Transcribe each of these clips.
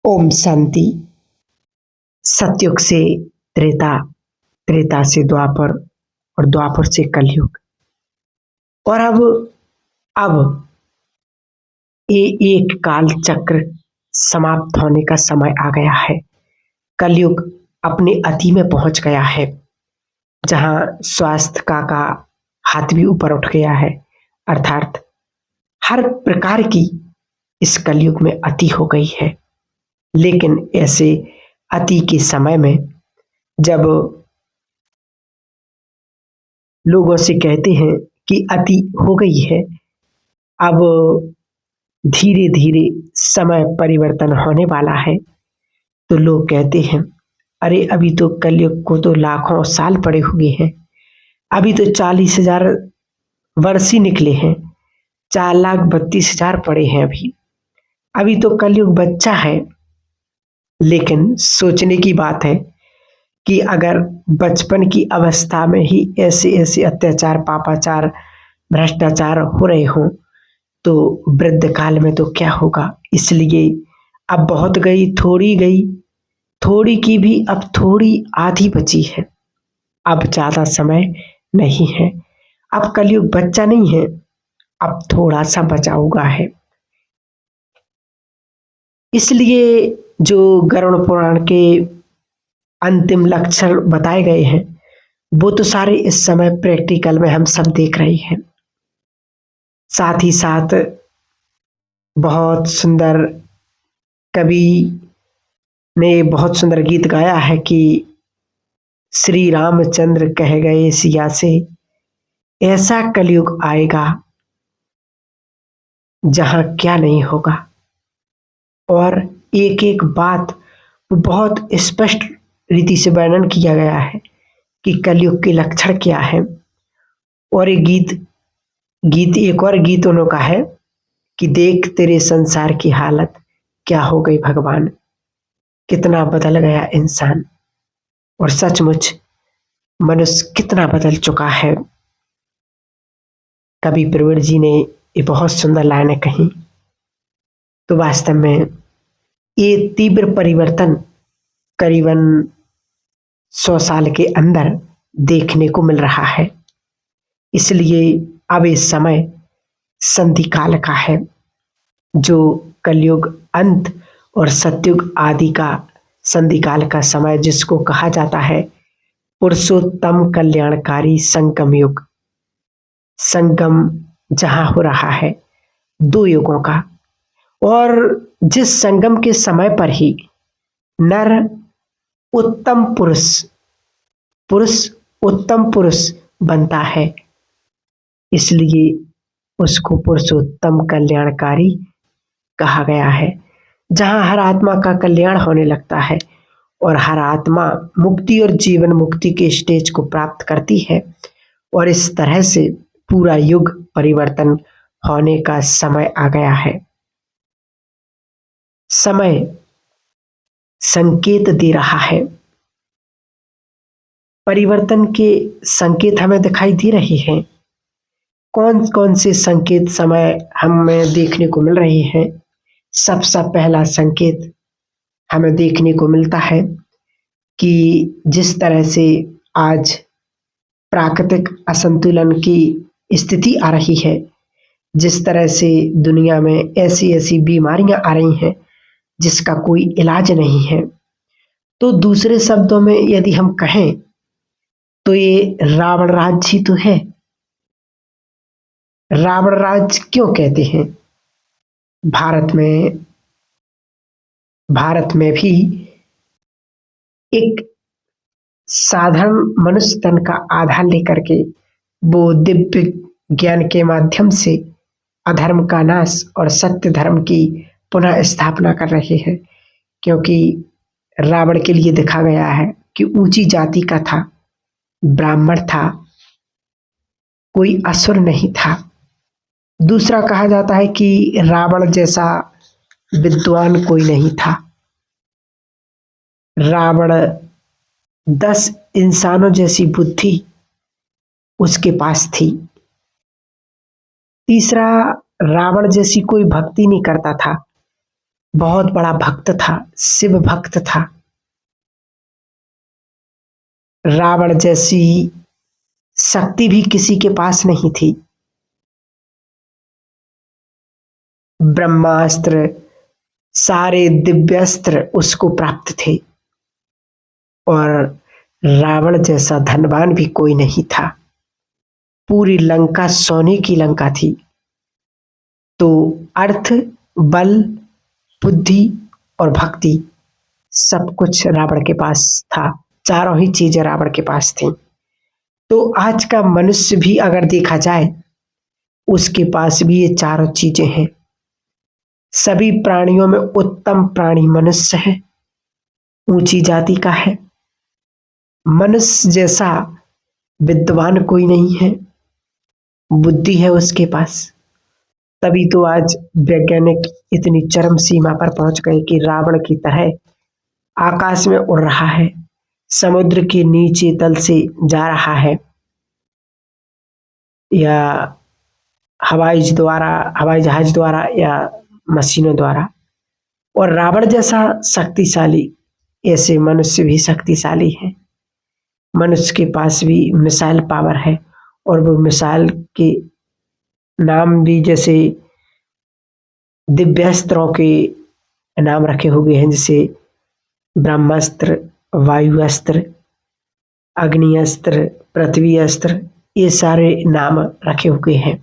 ओम शांति। सतयुग से त्रेता, त्रेता से द्वापर और द्वापर से कलयुग। और अब ये एक काल चक्र समाप्त होने का समय आ गया है। कलयुग अपने अति में पहुंच गया है, जहां स्वास्थ्य का हाथ भी ऊपर उठ गया है। अर्थात हर प्रकार की इस कलयुग में अति हो गई है। लेकिन ऐसे अति के समय में जब लोगों से कहते हैं कि अति हो गई है, अब धीरे धीरे समय परिवर्तन होने वाला है, तो लोग कहते हैं अरे अभी तो कलयुग को तो लाखों साल पड़े हुए हैं, अभी तो 40,000 वर्ष ही निकले हैं, 4,32,000 पड़े हैं। अभी तो कलयुग बच्चा है। लेकिन सोचने की बात है कि अगर बचपन की अवस्था में ही ऐसे ऐसे अत्याचार, पापाचार, भ्रष्टाचार हो रहे हों, तो वृद्ध काल में तो क्या होगा। इसलिए अब बहुत गई, थोड़ी की भी अब थोड़ी आधी बची है। अब ज्यादा समय नहीं है। अब कलयुग बच्चा नहीं है, अब थोड़ा सा बचा हुआ है। इसलिए जो गरुड़ पुराण के अंतिम लक्षण बताए गए हैं, वो तो सारे इस समय प्रैक्टिकल में हम सब देख रहे हैं। साथ ही साथ बहुत सुंदर कवि ने बहुत सुंदर गीत गाया है कि श्री रामचंद्र कह गए सिया से, ऐसा कलयुग आएगा जहां क्या नहीं होगा। और एक एक बात बहुत स्पष्ट रीति से वर्णन किया गया है कि कलयुग के लक्षण क्या है। और एक एक और गीत उन्होंने का है कि देख तेरे संसार की हालत क्या हो गई भगवान, कितना बदल गया इंसान। और सचमुच मनुष्य कितना बदल चुका है। कवि प्रवीण जी ने ये बहुत सुंदर लाइनें कही। तो वास्तव में ये तीव्र परिवर्तन करीबन 100 साल के अंदर देखने को मिल रहा है। इसलिए अब इस समय संधि काल का है, जो कलयुग अंत और सतयुग आदि का संधि काल का समय, जिसको कहा जाता है पुरुषोत्तम कल्याणकारी संगम युग। संगम जहां हो रहा है दो युगों का, और जिस संगम के समय पर ही नर उत्तम पुरुष उत्तम पुरुष बनता है, इसलिए उसको पुरुषोत्तम कल्याणकारी कहा गया है। जहां हर आत्मा का कल्याण होने लगता है और हर आत्मा मुक्ति और जीवन मुक्ति के स्टेज को प्राप्त करती है। और इस तरह से पूरा युग परिवर्तन होने का समय आ गया है। समय संकेत दे रहा है, परिवर्तन के संकेत हमें दिखाई दे रहे हैं। कौन कौन से संकेत समय हमें देखने को मिल रहे हैं। सबसे पहला संकेत हमें देखने को मिलता है कि जिस तरह से आज प्राकृतिक असंतुलन की स्थिति आ रही है, जिस तरह से दुनिया में ऐसी ऐसी बीमारियां आ रही हैं जिसका कोई इलाज नहीं है। तो दूसरे शब्दों में यदि हम कहें तो ये रावण राज ही तो है। रावण राज क्यों कहते हैं। भारत में भी एक साधारण मनुष्य तन का आधार लेकर के वो दिव्य ज्ञान के माध्यम से अधर्म का नाश और सत्य धर्म की पुनः स्थापना कर रहे हैं। क्योंकि रावण के लिए देखा गया है कि ऊंची जाति का था, ब्राह्मण था, कोई असुर नहीं था। दूसरा कहा जाता है कि रावण जैसा विद्वान कोई नहीं था। रावण 10 इंसानों जैसी बुद्धि उसके पास थी। तीसरा, रावण जैसी कोई भक्ति नहीं करता था। बहुत बड़ा भक्त था, शिव भक्त था। रावण जैसी शक्ति भी किसी के पास नहीं थी। ब्रह्मास्त्र, सारे दिव्यास्त्र उसको प्राप्त थे और रावण जैसा धनवान भी कोई नहीं था। पूरी लंका सोने की लंका थी। तो अर्थ, बल, बुद्धि और भक्ति सब कुछ रावण के पास था। चारों ही चीजें रावण के पास थी। तो आज का मनुष्य भी अगर देखा जाए, उसके पास भी ये चारों चीजें हैं। सभी प्राणियों में उत्तम प्राणी मनुष्य है, ऊंची जाति का है। मनुष्य जैसा विद्वान कोई नहीं है, बुद्धि है उसके पास। तभी तो आज वैज्ञानिक इतनी चरम सीमा पर पहुंच गए कि रावण की तरह आकाश में उड़ रहा है, समुद्र के नीचे तल से जा रहा है, या हवाई जहाज द्वारा या मशीनों द्वारा। और रावण जैसा शक्तिशाली, ऐसे मनुष्य भी शक्तिशाली है। मनुष्य के पास भी मिसाइल पावर है, और वो मिसाइल के नाम भी जैसे दिव्यास्त्रों के नाम रखे हुए हैं, जैसे ब्रह्मास्त्र, वायुअस्त्र, अग्नि अस्त्र, पृथ्वी अस्त्र, ये सारे नाम रखे हुए हैं।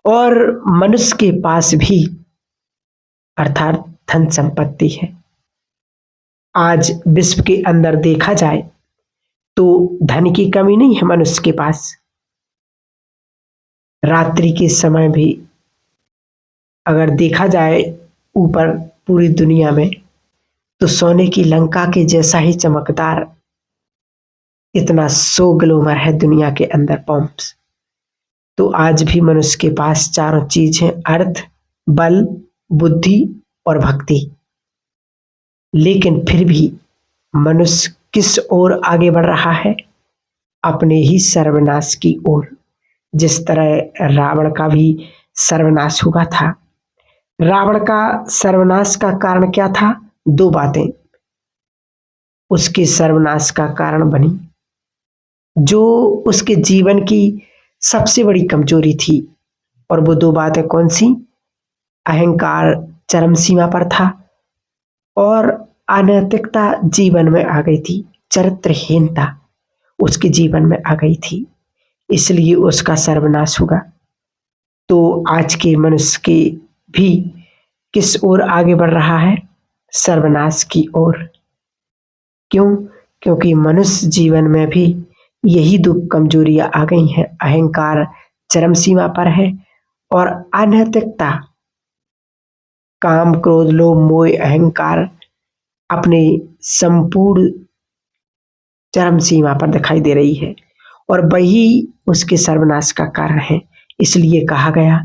और मनुष्य के पास भी अर्थात धन संपत्ति है। आज विश्व के अंदर देखा जाए तो धन की कमी नहीं है मनुष्य के पास। रात्रि के समय भी अगर देखा जाए ऊपर पूरी दुनिया में, तो सोने की लंका के जैसा ही चमकदार इतना 100 ग्लोमर है दुनिया के अंदर पंप्स। तो आज भी मनुष्य के पास चारों चीज हैं, अर्थ, बल, बुद्धि और भक्ति। लेकिन फिर भी मनुष्य किस ओर आगे बढ़ रहा है? अपने ही सर्वनाश की ओर। जिस तरह रावण का भी सर्वनाश हुआ था। रावण का सर्वनाश का कारण क्या था? 2 बातें उसके सर्वनाश का कारण बनी, जो उसके जीवन की सबसे बड़ी कमजोरी थी। और वो 2 बातें कौन सी? अहंकार चरम सीमा पर था और अनैतिकता जीवन में आ गई थी, चरित्रहीनता उसके जीवन में आ गई थी, इसलिए उसका सर्वनाश हुआ। तो आज के मनुष्य के भी किस ओर आगे बढ़ रहा है? सर्वनाश की ओर। क्यों? क्योंकि मनुष्य जीवन में भी यही 2 कमजोरियां आ गई हैं। अहंकार चरम सीमा पर है और अनैतिकता, काम, क्रोध, लोभ, मोह, अहंकार अपने संपूर्ण चरम सीमा पर दिखाई दे रही है, और वही उसके सर्वनाश का कारण है। इसलिए कहा गया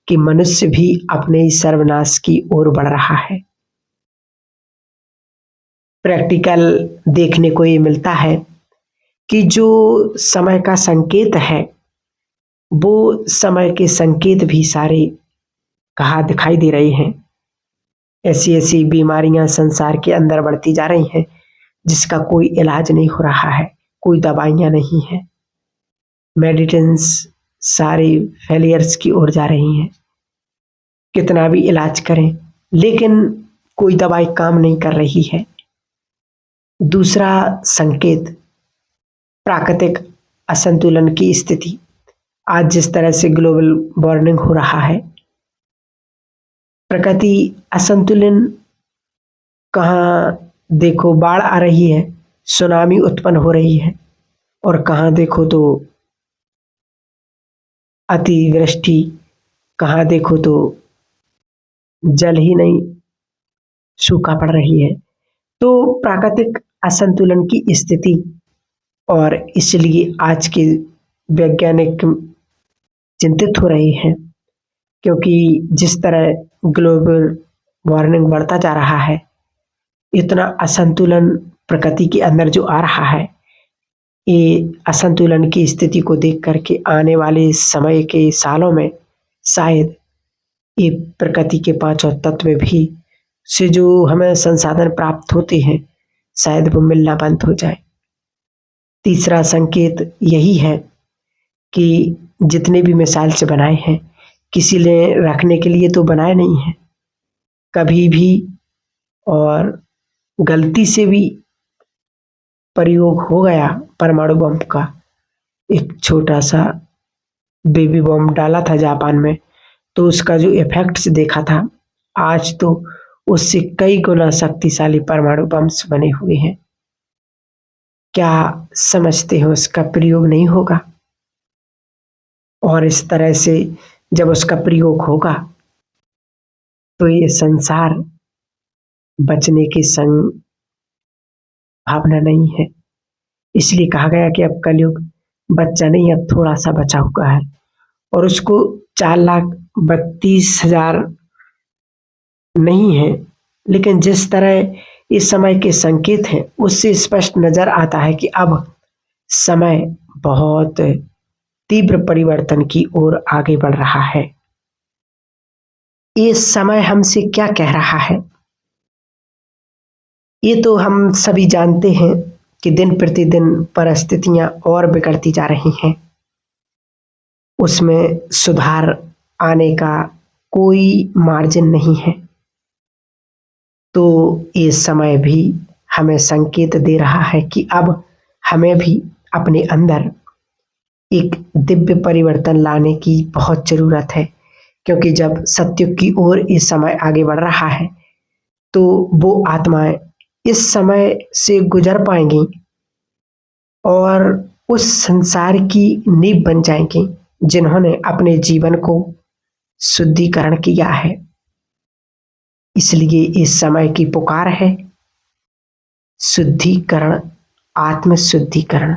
कि मनुष्य भी अपने सर्वनाश की ओर बढ़ रहा है। प्रैक्टिकल देखने को ये मिलता है कि जो समय का संकेत है, वो समय के संकेत भी सारे कहाँ दिखाई दे रहे हैं। ऐसी ऐसी बीमारियां संसार के अंदर बढ़ती जा रही हैं, जिसका कोई इलाज नहीं हो रहा है, कोई दवाइयां नहीं है। मेडिसिन्स सारी फेलियर्स की ओर जा रही हैं। कितना भी इलाज करें, लेकिन कोई दवाई काम नहीं कर रही है। दूसरा संकेत, प्राकृतिक असंतुलन की स्थिति। आज जिस तरह से ग्लोबल वार्मिंग हो रहा है, प्रकृति असंतुलन, कहाँ देखो बाढ़ आ रही है, सुनामी उत्पन्न हो रही है, और कहाँ देखो तो अतिवृष्टि, कहाँ देखो तो जल ही नहीं, सूखा पड़ रही है। तो प्राकृतिक असंतुलन की स्थिति, और इसलिए आज के वैज्ञानिक चिंतित हो रहे हैं, क्योंकि जिस तरह ग्लोबल वार्मिंग बढ़ता जा रहा है, इतना असंतुलन प्रकृति के अंदर जो आ रहा है, ये असंतुलन की स्थिति को देख करके आने वाले समय के सालों में शायद ये प्रकृति के 5 तत्व भी से जो हमें संसाधन प्राप्त होते हैं शायद वो मिलना बंद हो जाए। तीसरा संकेत यही है कि जितने भी मिसाइल से बनाए हैं किसी ने रखने के लिए तो बनाए नहीं हैं। कभी भी और गलती से भी प्रयोग हो गया परमाणु बम का, एक छोटा सा बेबी बम डाला था जापान में, तो उसका जो इफेक्ट्स देखा था, आज तो उससे कई गुना शक्तिशाली परमाणु बम्स बने हुए हैं। क्या समझते हो उसका प्रयोग नहीं होगा? और इस तरह से जब उसका प्रयोग होगा तो ये संसार बचने की संभावना नहीं है। इसलिए कहा गया कि अब कलयुग बच्चा नहीं, अब थोड़ा सा बचा हुआ है, और उसको 4,32,000 नहीं है, लेकिन जिस तरह इस समय के संकेत हैं उससे स्पष्ट नजर आता है कि अब समय बहुत तीव्र परिवर्तन की ओर आगे बढ़ रहा है। ये समय हमसे क्या कह रहा है? ये तो हम सभी जानते हैं कि दिन प्रतिदिन परिस्थितियां और बिगड़ती जा रही हैं, उसमें सुधार आने का कोई मार्जिन नहीं है। तो ये समय भी हमें संकेत दे रहा है कि अब हमें भी अपने अंदर एक दिव्य परिवर्तन लाने की बहुत जरूरत है, क्योंकि जब सत्युग की ओर इस समय आगे बढ़ रहा है तो वो आत्माएं इस समय से गुजर पाएंगी और उस संसार की नींव बन जाएंगी जिन्होंने अपने जीवन को शुद्धिकरण किया है। इसलिए इस समय की पुकार है शुद्धिकरण, आत्म शुद्धिकरण।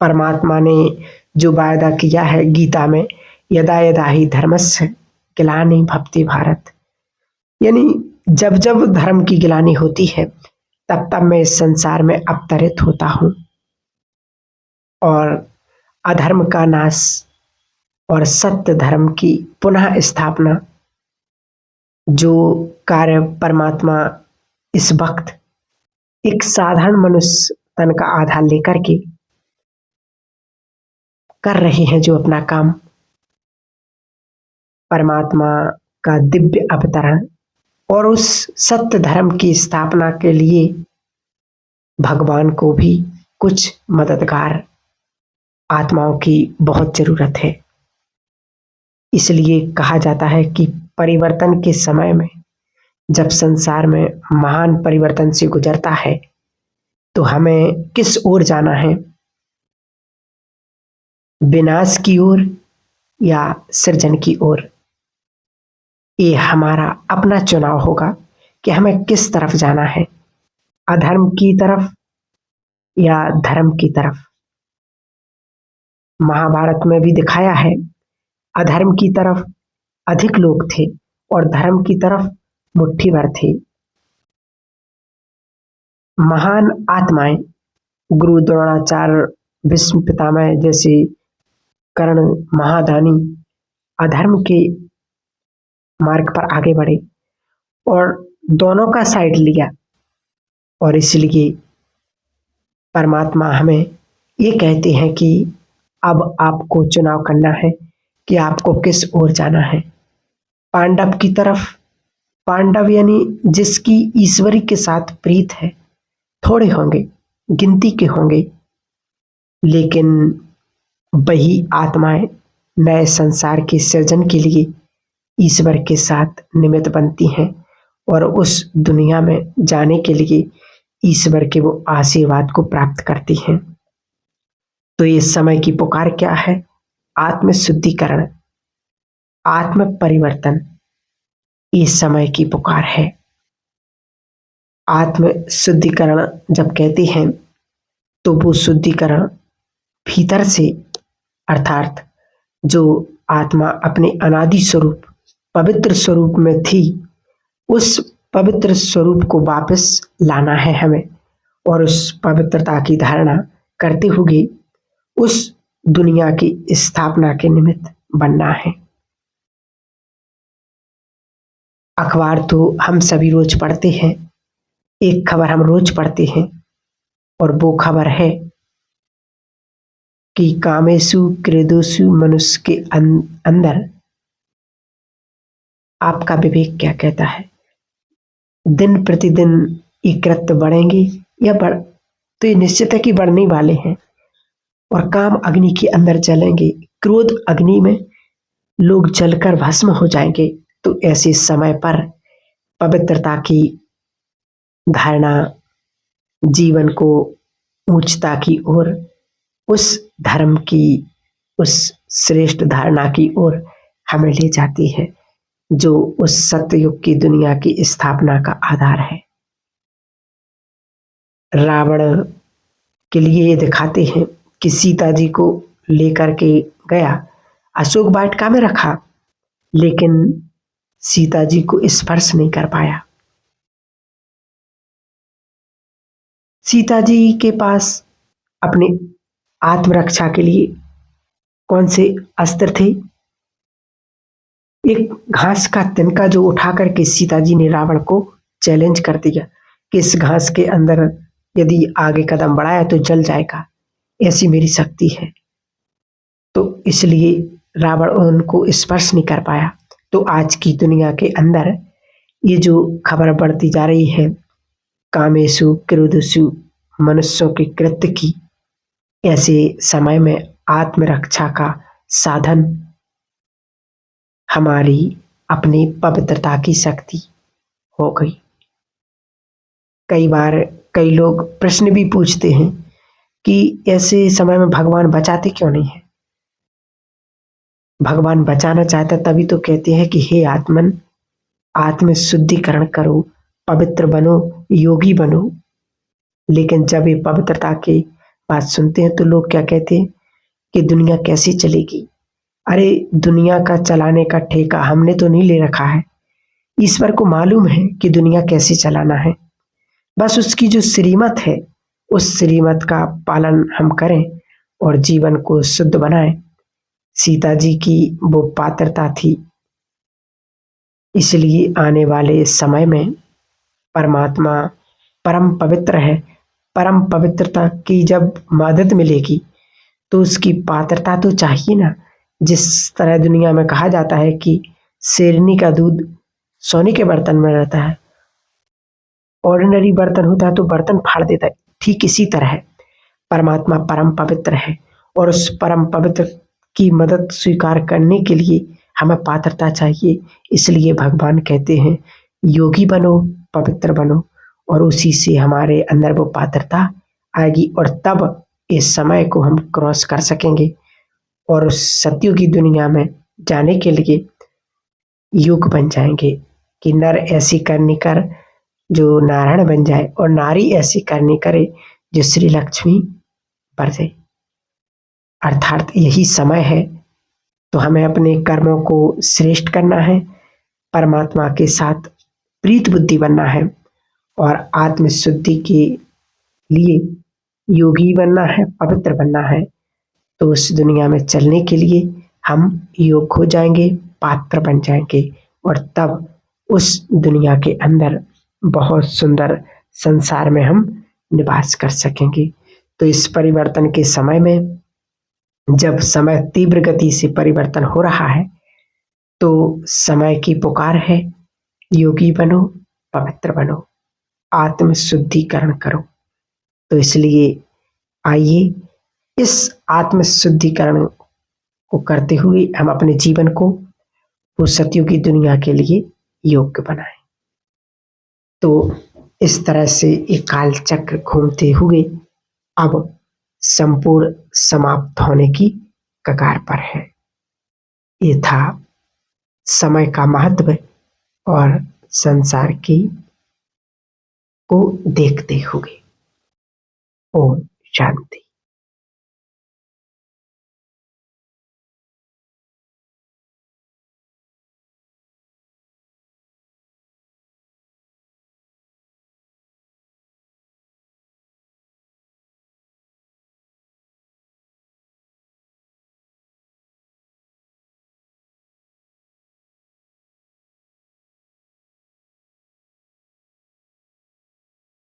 परमात्मा ने जो वायदा किया है गीता में, यदा यदा ही धर्मस्य ग्लानि भवति भारत, यानी जब जब धर्म की गिलानी होती है तब तब मैं इस संसार में अवतरित होता हूँ और अधर्म का नाश और सत्य धर्म की पुनः स्थापना जो कार्य परमात्मा इस वक्त एक साधारण मनुष्य तन का आधार लेकर के कर रहे हैं, जो अपना काम परमात्मा का दिव्य अवतरण और उस सत्य धर्म की स्थापना के लिए भगवान को भी कुछ मददगार आत्माओं की बहुत जरूरत है। इसलिए कहा जाता है कि परिवर्तन के समय में जब संसार में महान परिवर्तन से गुजरता है तो हमें किस ओर जाना है, विनाश की ओर या सृजन की ओर? ये हमारा अपना चुनाव होगा कि हमें किस तरफ जाना है, अधर्म की तरफ या धर्म की तरफ। महाभारत में भी दिखाया है, अधर्म की तरफ अधिक लोग थे और धर्म की तरफ मुट्ठी भर थे। महान आत्माएं गुरु द्रोणाचार्य, भीष्म पितामह जैसे कर्ण महादानी अधर्म के मार्ग पर आगे बढ़े और दोनों का साइड लिया, और इसलिए परमात्मा हमें ये कहते हैं कि अब आपको चुनाव करना है कि आपको किस ओर जाना है। पांडव की तरफ, पांडव यानी जिसकी ईश्वरी के साथ प्रीत है, थोड़े होंगे, गिनती के होंगे, लेकिन वही आत्माएं नए संसार के सृजन के लिए ईश्वर के साथ निमित्त बनती हैं और उस दुनिया में जाने के लिए ईश्वर के वो आशीर्वाद को प्राप्त करती हैं। तो इस समय की पुकार क्या है? आत्म शुद्धिकरण, आत्म परिवर्तन, इस समय की पुकार है। आत्म शुद्धिकरण जब कहते हैं तो वो शुद्धिकरण भीतर से, अर्थात जो आत्मा अपने अनादि स्वरूप पवित्र स्वरूप में थी, उस पवित्र स्वरूप को वापस लाना है हमें और उस पवित्रता की धारणा करते हुए उस दुनिया की स्थापना के निमित्त बनना है। अखबार तो हम सभी रोज पढ़ते हैं। एक खबर हम रोज पढ़ते हैं और वो खबर है कि कामेशु क्रोधेषु मनुष्य के अंदर आपका विवेक क्या कहता है। दिन प्रतिदिन ये कृत्य बढ़ेंगे या बढ़ तो ये निश्चित है कि बढ़ने वाले हैं और काम अग्नि के अंदर जलेंगे। क्रोध अग्नि में लोग जलकर भस्म हो जाएंगे। तो ऐसे समय पर पवित्रता की धारणा, जीवन को ऊंचता की ओर, उस धर्म की, उस श्रेष्ठ धारणा की ओर हमें ले जाती है जो उस सत्ययुग की दुनिया की स्थापना का आधार है। रावण के लिए ये दिखाते हैं कि सीता जी को लेकर के गया, अशोक वाटिका में रखा, लेकिन सीता जी को स्पर्श नहीं कर पाया। सीता जी के पास अपने आत्मरक्षा के लिए कौन से अस्त्र थे? एक घास का तिनका जो उठा करके सीता जी ने रावण को चैलेंज कर दिया कि इस घास के अंदर यदि आगे कदम बढ़ाया तो जल जाएगा, ऐसी मेरी शक्ति है। तो इसलिए रावण उनको स्पर्श नहीं कर पाया। तो आज की दुनिया के अंदर ये जो खबर बढ़ती जा रही है कामेशु क्रोधेषु मनुष्यों के कृत्य की, ऐसे समय में आत्मरक्षा का साधन हमारी अपनी पवित्रता की शक्ति हो गई। कई बार कई लोग प्रश्न भी पूछते हैं कि ऐसे समय में भगवान बचाते क्यों नहीं है। भगवान बचाना चाहता तभी तो कहते हैं कि हे आत्मन, आत्म शुद्धिकरण करो, पवित्र बनो, योगी बनो। लेकिन जब ये पवित्रता की बात सुनते हैं तो लोग क्या कहते हैं कि दुनिया कैसी चलेगी। अरे दुनिया का चलाने का ठेका हमने तो नहीं ले रखा है, ईश्वर को मालूम है कि दुनिया कैसे चलाना है। बस उसकी जो श्रीमत है उस श्रीमत का पालन हम करें और जीवन को शुद्ध बनाएं। सीता जी की वो पात्रता थी, इसलिए आने वाले समय में परमात्मा परम पवित्र है। परम पवित्रता की जब मदद मिलेगी तो उसकी पात्रता तो चाहिए ना। जिस तरह दुनिया में कहा जाता है कि शेरनी का दूध सोने के बर्तन में रहता है, ऑर्डिनरी बर्तन होता है तो बर्तन फाड़ देता है, ठीक इसी तरह परमात्मा परम पवित्र है और उस परम पवित्र की मदद स्वीकार करने के लिए हमें पात्रता चाहिए। इसलिए भगवान कहते हैं योगी बनो, पवित्र बनो, और उसी से हमारे अंदर वो पात्रता आएगी और तब इस समय को हम क्रॉस कर सकेंगे और उस सत्युग की दुनिया में जाने के लिए युग बन जाएंगे कि नर ऐसी करनी कर जो नारायण बन जाए और नारी ऐसी करनी करे जो श्री लक्ष्मी बरसे। अर्थात यही समय है तो हमें अपने कर्मों को श्रेष्ठ करना है, परमात्मा के साथ प्रीत बुद्धि बनना है और आत्मशुद्धि के लिए योगी बनना है, पवित्र बनना है। तो उस दुनिया में चलने के लिए हम योग हो जाएंगे, पात्र बन जाएंगे और तब उस दुनिया के अंदर बहुत सुंदर संसार में हम निवास कर सकेंगे। तो इस परिवर्तन के समय में जब समय तीव्र गति से परिवर्तन हो रहा है तो समय की पुकार है योगी बनो, पवित्र बनो, आत्म शुद्धिकरण करो। तो इसलिए आइए इस आत्म शुद्धिकरण को करते हुए हम अपने जीवन को वो सत्युग की दुनिया के लिए योग्य बनाएं। तो इस तरह से एक काल चक्र घूमते हुए अब संपूर्ण समाप्त होने की कगार पर है। ये था समय का महत्व और संसार की को देखते हुए। ओम शांति।